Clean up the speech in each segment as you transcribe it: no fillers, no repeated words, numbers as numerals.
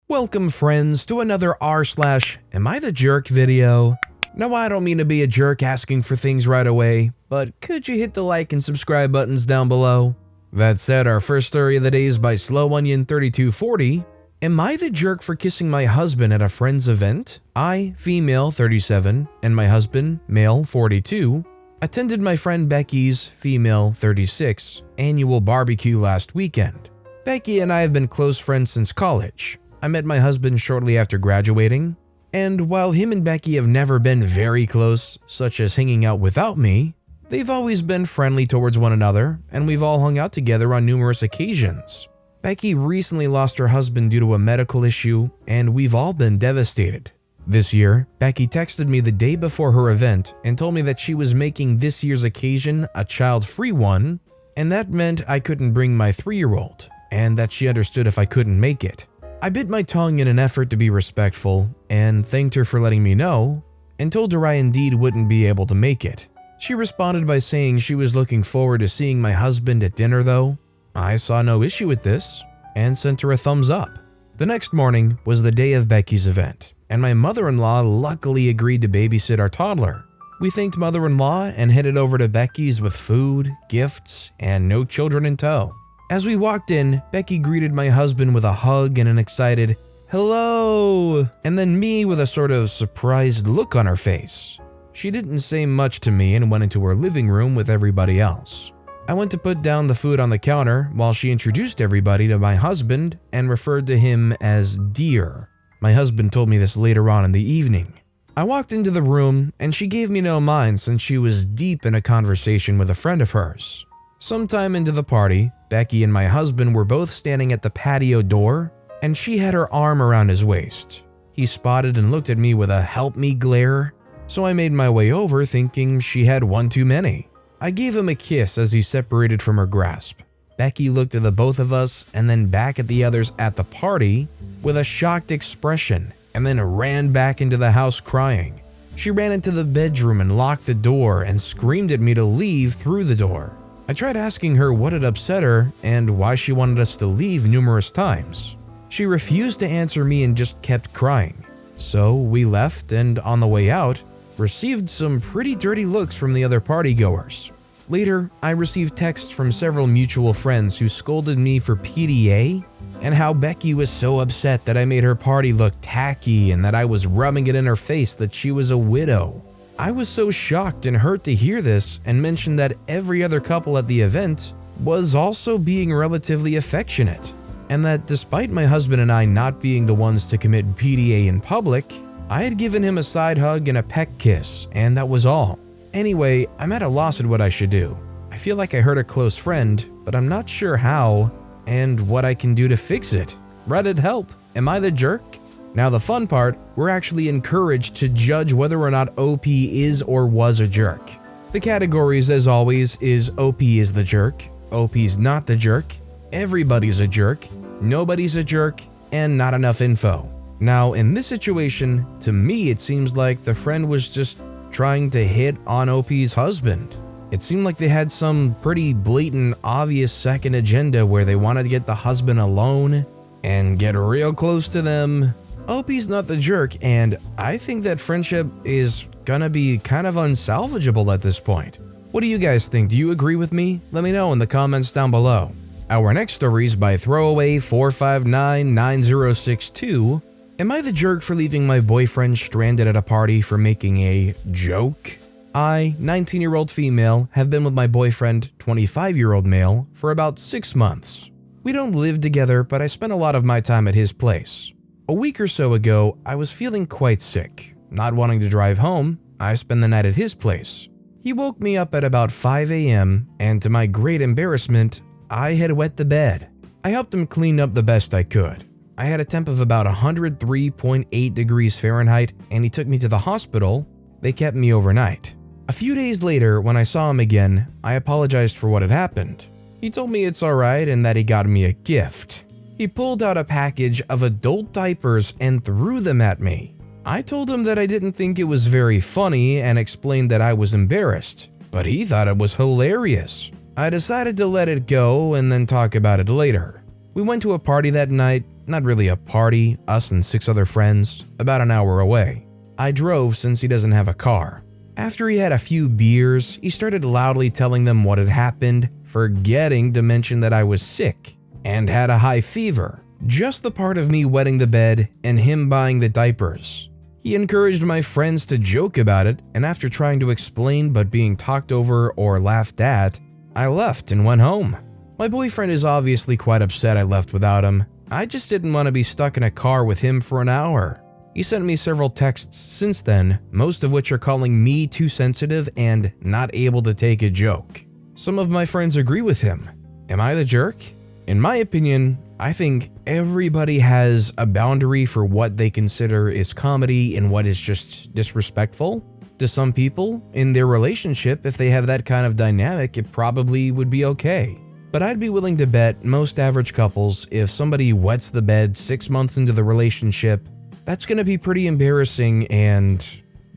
Welcome friends to another r/AmITheJerk video. No, I don't mean to be a jerk asking for things right away, but could you hit the like and subscribe buttons down below? That said, our first story of the day is by SlowOnion3240. Am I the jerk for kissing my husband at a friend's event? I, female 37, and my husband, male 42, attended my friend Becky's, female 36, annual barbecue last weekend. Becky and I have been close friends since college. I met my husband shortly after graduating, and while him and Becky have never been very close, such as hanging out without me, they've always been friendly towards one another, and we've all hung out together on numerous occasions. Becky recently lost her husband due to a medical issue, and we've all been devastated. This year, Becky texted me the day before her event and told me that she was making this year's occasion a child-free one, and that meant I couldn't bring my 3-year-old, and that she understood if I couldn't make it. I bit my tongue in an effort to be respectful and thanked her for letting me know, and told her I indeed wouldn't be able to make it. She responded by saying she was looking forward to seeing my husband at dinner though. I saw no issue with this and sent her a thumbs up. The next morning was the day of Becky's event, and my mother-in-law luckily agreed to babysit our toddler. We thanked mother-in-law and headed over to Becky's with food, gifts, and no children in tow. As we walked in, Becky greeted my husband with a hug and an excited, "Hello," and then me with a sort of surprised look on her face. She didn't say much to me and went into her living room with everybody else. I went to put down the food on the counter while she introduced everybody to my husband and referred to him as Dear. My husband told me this later on in the evening. I walked into the room and she gave me no mind since she was deep in a conversation with a friend of hers. Sometime into the party, Becky and my husband were both standing at the patio door, and she had her arm around his waist. He spotted and looked at me with a help me glare, so I made my way over thinking she had one too many. I gave him a kiss as he separated from her grasp. Becky looked at the both of us and then back at the others at the party with a shocked expression, and then ran back into the house crying. She ran into the bedroom and locked the door and screamed at me to leave through the door. I tried asking her what had upset her and why she wanted us to leave numerous times. She refused to answer me and just kept crying. So we left, and on the way out, received some pretty dirty looks from the other partygoers. Later, I received texts from several mutual friends who scolded me for PDA and how Becky was so upset that I made her party look tacky and that I was rubbing it in her face that she was a widow. I was so shocked and hurt to hear this and mentioned that every other couple at the event was also being relatively affectionate, and that despite my husband and I not being the ones to commit PDA in public, I had given him a side hug and a peck kiss, and that was all. Anyway, I'm at a loss at what I should do. I feel like I hurt a close friend, but I'm not sure how and what I can do to fix it. Reddit help, am I the jerk? Now the fun part, we're actually encouraged to judge whether or not OP is or was a jerk. The categories as always is OP is the jerk, OP's not the jerk, everybody's a jerk, nobody's a jerk, and not enough info. Now in this situation, to me it seems like the friend was just trying to hit on OP's husband. It seemed like they had some pretty blatant, obvious second agenda where they wanted to get the husband alone and get real close to them. OP's not the jerk, and I think that friendship is gonna be kind of unsalvageable at this point. What do you guys think? Do you agree with me? Let me know in the comments down below. Our next story is by Throwaway4599062. Am I the jerk for leaving my boyfriend stranded at a party for making a joke? I, 19-year-old female, have been with my boyfriend, 25-year-old male, for about 6 months. We don't live together, but I spend a lot of my time at his place. A week or so ago, I was feeling quite sick. Not wanting to drive home, I spent the night at his place. He woke me up at about 5 a.m., and to my great embarrassment, I had wet the bed. I helped him clean up the best I could. I had a temp of about 103.8 degrees Fahrenheit, and he took me to the hospital. They kept me overnight. A few days later, when I saw him again, I apologized for what had happened. He told me it's alright and that he got me a gift. He pulled out a package of adult diapers and threw them at me. I told him that I didn't think it was very funny and explained that I was embarrassed, but he thought it was hilarious. I decided to let it go and then talk about it later. We went to a party that night, Not really a party, us and 6 other friends, about an hour away. I drove since he doesn't have a car. After he had a few beers, he started loudly telling them what had happened, forgetting to mention that I was sick and had a high fever. Just the part of me wetting the bed and him buying the diapers. He encouraged my friends to joke about it, and after trying to explain but being talked over or laughed at, I left and went home. My boyfriend is obviously quite upset I left without him. I just didn't want to be stuck in a car with him for an hour. He sent me several texts since then, most of which are calling me too sensitive and not able to take a joke. Some of my friends agree with him. Am I the jerk? In my opinion, I think everybody has a boundary for what they consider is comedy and what is just disrespectful. To some people, in their relationship, if they have that kind of dynamic, it probably would be okay. But I'd be willing to bet most average couples, if somebody wets the bed 6 months into the relationship, that's gonna be pretty embarrassing, and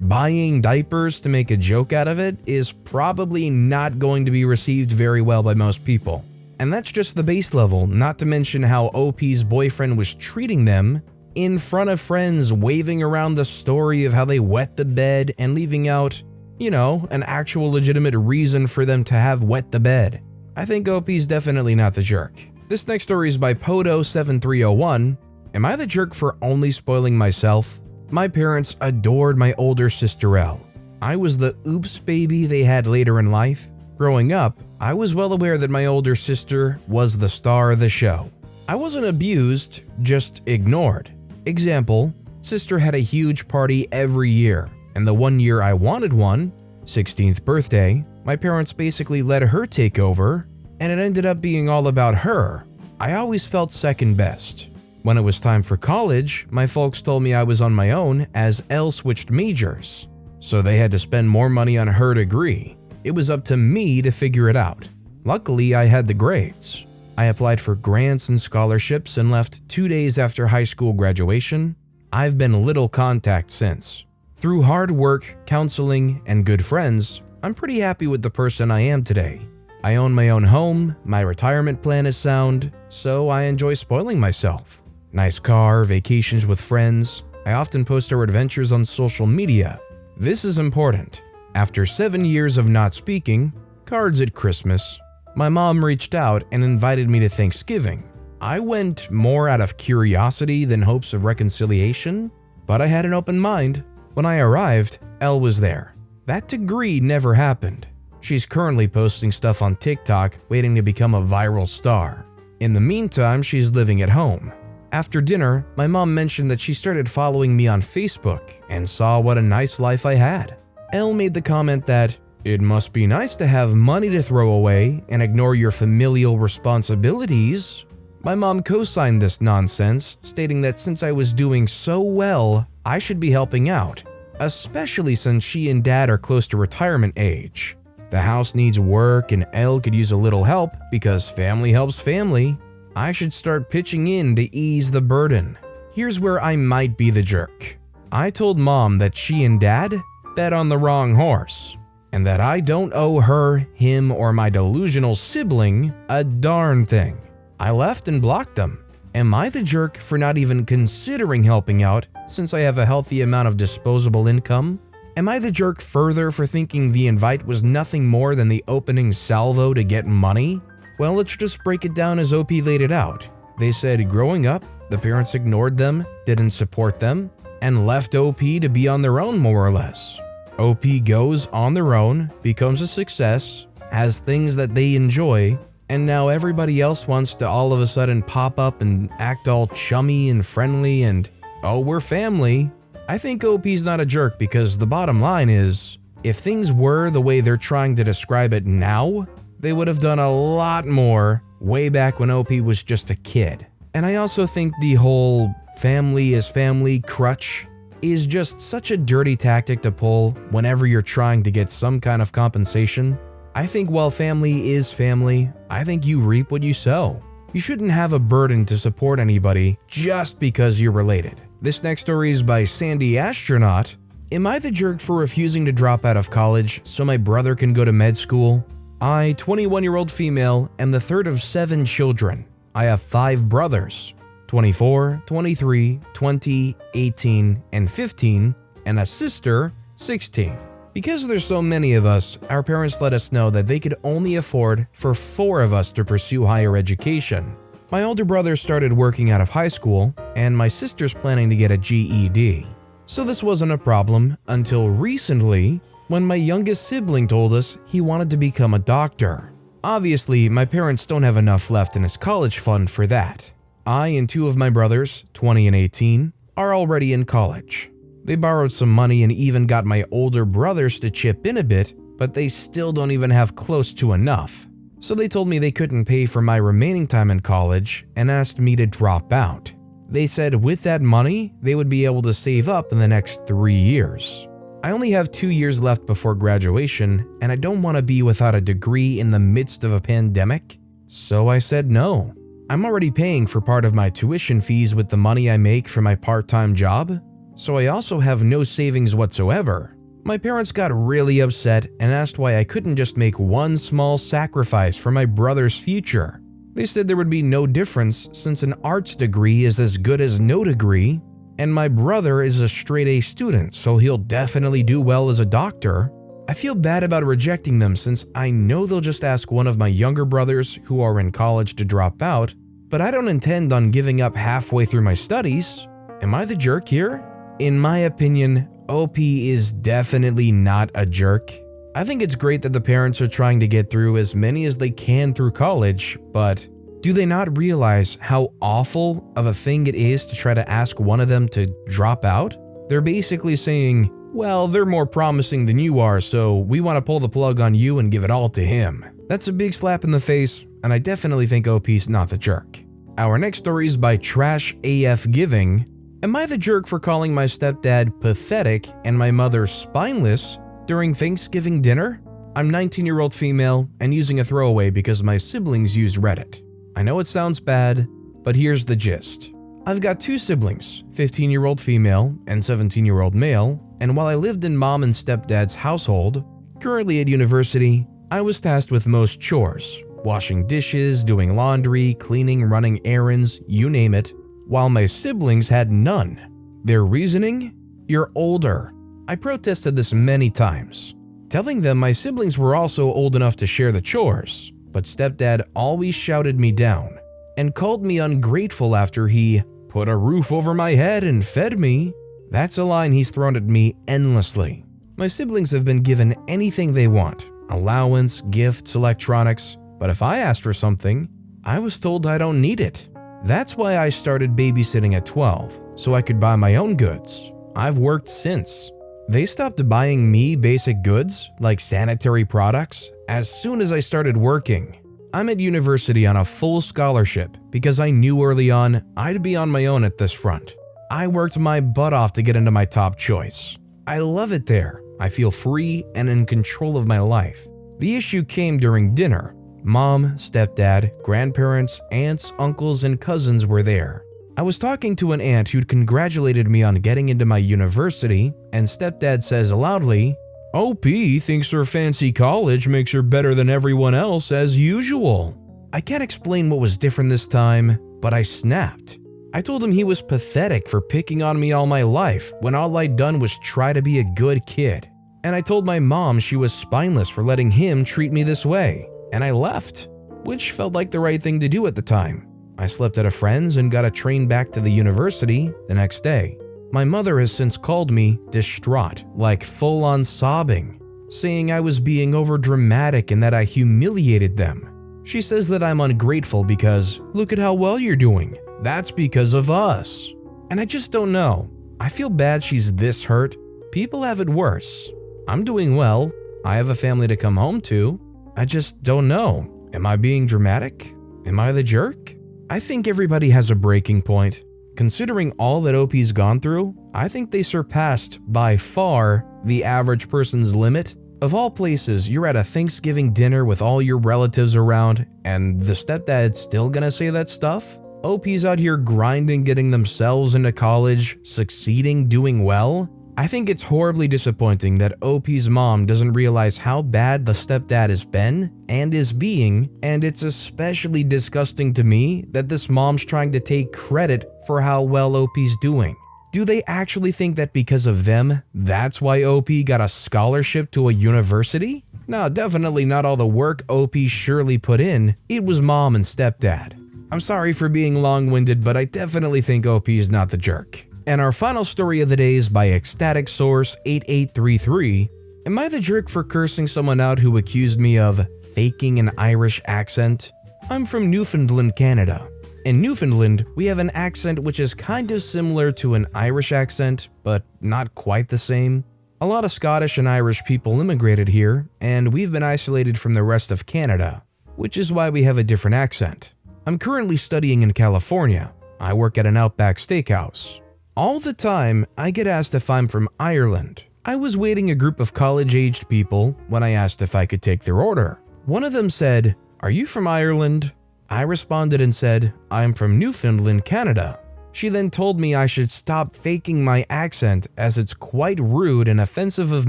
buying diapers to make a joke out of it is probably not going to be received very well by most people. And that's just the base level, not to mention how OP's boyfriend was treating them in front of friends, waving around the story of how they wet the bed and leaving out, an actual legitimate reason for them to have wet the bed. I think OP's definitely not the jerk. This next story is by Poto7301. Am I the jerk for only spoiling myself? My parents adored my older sister Elle. I was the oops baby they had later in life. Growing up, I was well aware that my older sister was the star of the show. I wasn't abused, just ignored. Example, sister had a huge party every year, and the one year I wanted one, 16th birthday, my parents basically let her take over, and it ended up being all about her. I always felt second best. When it was time for college, my folks told me I was on my own as Elle switched majors, so they had to spend more money on her degree. It was up to me to figure it out. Luckily, I had the grades. I applied for grants and scholarships and left 2 days after high school graduation. I've been little contact since. Through hard work, counseling, and good friends, I'm pretty happy with the person I am today. I own my own home, my retirement plan is sound, so I enjoy spoiling myself. Nice car, vacations with friends. I often post our adventures on social media. This is important. After 7 years of not speaking, cards at Christmas, my mom reached out and invited me to Thanksgiving. I went more out of curiosity than hopes of reconciliation, but I had an open mind. When I arrived, Elle was there. That degree never happened. She's currently posting stuff on TikTok, waiting to become a viral star. In the meantime, she's living at home. After dinner, my mom mentioned that she started following me on Facebook and saw what a nice life I had. Elle made the comment that, "It must be nice to have money to throw away and ignore your familial responsibilities." My mom co-signed this nonsense, stating that since I was doing so well, I should be helping out, especially since she and dad are close to retirement age. The house needs work and Elle could use a little help because family helps family. I should start pitching in to ease the burden. Here's where I might be the jerk. I told mom that she and dad bet on the wrong horse, and that I don't owe her, him, or my delusional sibling a darn thing. I left and blocked them. Am I the jerk for not even considering helping out since I have a healthy amount of disposable income? Am I the jerk further for thinking the invite was nothing more than the opening salvo to get money? Well, let's just break it down as OP laid it out. They said growing up, the parents ignored them, didn't support them, and left OP to be on their own more or less. OP goes on their own, becomes a success, has things that they enjoy, and now everybody else wants to all of a sudden pop up and act all chummy and friendly and, oh, we're family. I think OP's not a jerk because the bottom line is, if things were the way they're trying to describe it now, they would have done a lot more way back when OP was just a kid. And I also think the whole family is family crutch is just such a dirty tactic to pull whenever you're trying to get some kind of compensation. I think while family is family, I think you reap what you sow. You shouldn't have a burden to support anybody just because you're related. This next story is by Sandy Astronaut. Am I the jerk for refusing to drop out of college so my brother can go to med school? I, 21-year-old female, am the third of 7 children. I have 5 brothers. 24, 23, 20, 18, and 15, and a sister, 16. Because there's so many of us, our parents let us know that they could only afford for 4 of us to pursue higher education. My older brother started working out of high school, and my sister's planning to get a GED. So this wasn't a problem until recently, when my youngest sibling told us he wanted to become a doctor. Obviously, my parents don't have enough left in his college fund for that. I and 2 of my brothers, 20 and 18, are already in college. They borrowed some money and even got my older brothers to chip in a bit, but they still don't even have close to enough. So they told me they couldn't pay for my remaining time in college and asked me to drop out. They said with that money, they would be able to save up in the next 3 years. I only have 2 years left before graduation, and I don't want to be without a degree in the midst of a pandemic. So I said no. I'm already paying for part of my tuition fees with the money I make from my part-time job, so I also have no savings whatsoever. My parents got really upset and asked why I couldn't just make one small sacrifice for my brother's future. They said there would be no difference since an arts degree is as good as no degree, and my brother is a straight A student, so he'll definitely do well as a doctor. I feel bad about rejecting them since I know they'll just ask one of my younger brothers who are in college to drop out, but I don't intend on giving up halfway through my studies. Am I the jerk here? In my opinion, OP is definitely not a jerk. I think it's great that the parents are trying to get through as many as they can through college, but do they not realize how awful of a thing it is to try to ask one of them to drop out? They're basically saying, well, they're more promising than you are, so we want to pull the plug on you and give it all to him. That's a big slap in the face, and I definitely think OP's not the jerk. Our next story is by Trash AF Giving. Am I the jerk for calling my stepdad pathetic and my mother spineless during Thanksgiving dinner? I'm 19-year-old female and using a throwaway because my siblings use Reddit. I know it sounds bad, but here's the gist. I've got 2 siblings, 15-year-old female and 17-year-old male, and while I lived in mom and stepdad's household, currently at university, I was tasked with most chores, washing dishes, doing laundry, cleaning, running errands, you name it, while my siblings had none. Their reasoning? You're older. I protested this many times, telling them my siblings were also old enough to share the chores, but stepdad always shouted me down and called me ungrateful after he put a roof over my head and fed me. That's a line he's thrown at me endlessly. My siblings have been given anything they want, allowance, gifts, electronics, but if I asked for something, I was told I don't need it. That's why I started babysitting at 12, so I could buy my own goods. I've worked since. They stopped buying me basic goods, like sanitary products, as soon as I started working. I'm at university on a full scholarship because I knew early on I'd be on my own at this front. I worked my butt off to get into my top choice. I love it there. I feel free and in control of my life. The issue came during dinner. Mom, stepdad, grandparents, aunts, uncles, and cousins were there. I was talking to an aunt who'd congratulated me on getting into my university, and stepdad says loudly, OP thinks her fancy college makes her better than everyone else as usual. I can't explain what was different this time, but I snapped. I told him he was pathetic for picking on me all my life when all I'd done was try to be a good kid. And I told my mom she was spineless for letting him treat me this way, and I left, which felt like the right thing to do at the time. I slept at a friend's and got a train back to the university the next day. My mother has since called me distraught, like full-on sobbing, saying I was being overdramatic and that I humiliated them. She says that I'm ungrateful because, look at how well you're doing. That's because of us. And I just don't know. I feel bad she's this hurt. People have it worse. I'm doing well. I have a family to come home to. I just don't know. Am I being dramatic? Am I the jerk? I think everybody has a breaking point. Considering all that OP's gone through, I think they surpassed, by far, the average person's limit. Of all places, you're at a Thanksgiving dinner with all your relatives around, and the stepdad's still gonna say that stuff? OP's out here grinding, getting themselves into college, succeeding, doing well, I think it's horribly disappointing that OP's mom doesn't realize how bad the stepdad has been and is being, and it's especially disgusting to me that this mom's trying to take credit for how well OP's doing. Do they actually think that because of them, that's why OP got a scholarship to a university? No, definitely not all the work OP surely put in. It was mom and stepdad. I'm sorry for being long-winded, but I definitely think OP is not the jerk. And our final story of the day is by Ecstatic Source 8833. Am I the jerk for cursing someone out who accused me of faking an Irish accent? I'm from Newfoundland, Canada. In Newfoundland, we have an accent which is kind of similar to an Irish accent, but not quite the same. A lot of Scottish and Irish people immigrated here, and we've been isolated from the rest of Canada, which is why we have a different accent. I'm currently studying in California. I work at an Outback Steakhouse. All the time, I get asked if I'm from Ireland. I was waiting a group of college-aged people when I asked if I could take their order. One of them said, "Are you from Ireland?" I responded and said, "I'm from Newfoundland, Canada." She then told me I should stop faking my accent as it's quite rude and offensive of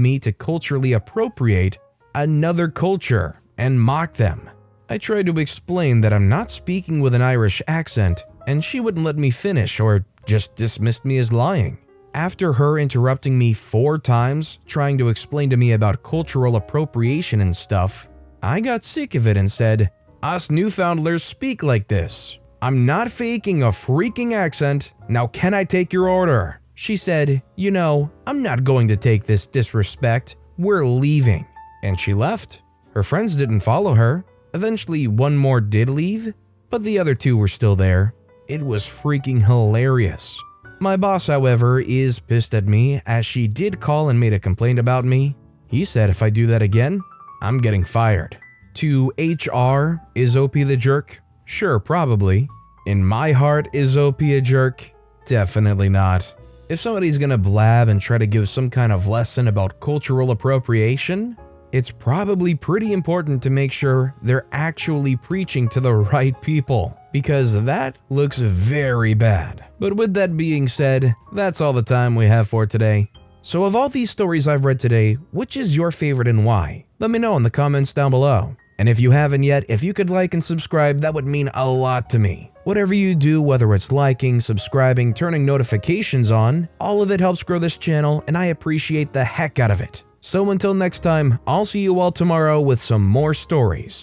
me to culturally appropriate another culture and mock them. I tried to explain that I'm not speaking with an Irish accent, and she wouldn't let me finish or just dismissed me as lying. After her interrupting me 4 times, trying to explain to me about cultural appropriation and stuff, I got sick of it and said, "Us Newfoundlanders speak like this. I'm not faking a freaking accent. Now can I take your order?" She said, "You know, I'm not going to take this disrespect. We're leaving." And she left. Her friends didn't follow her. Eventually, one more did leave, but the other 2 were still there. It was freaking hilarious. My boss, however, is pissed at me as she did call and made a complaint about me. He said if I do that again, I'm getting fired. To HR, is OP the jerk? Sure, probably. In my heart, is OP a jerk? Definitely not. If somebody's gonna blab and try to give some kind of lesson about cultural appropriation, it's probably pretty important to make sure they're actually preaching to the right people, because that looks very bad. But with that being said, that's all the time we have for today. So of all these stories I've read today, which is your favorite and why? Let me know in the comments down below. And if you haven't yet, if you could like and subscribe, that would mean a lot to me. Whatever you do, whether it's liking, subscribing, turning notifications on, all of it helps grow this channel, and I appreciate the heck out of it. So until next time, I'll see you all tomorrow with some more stories.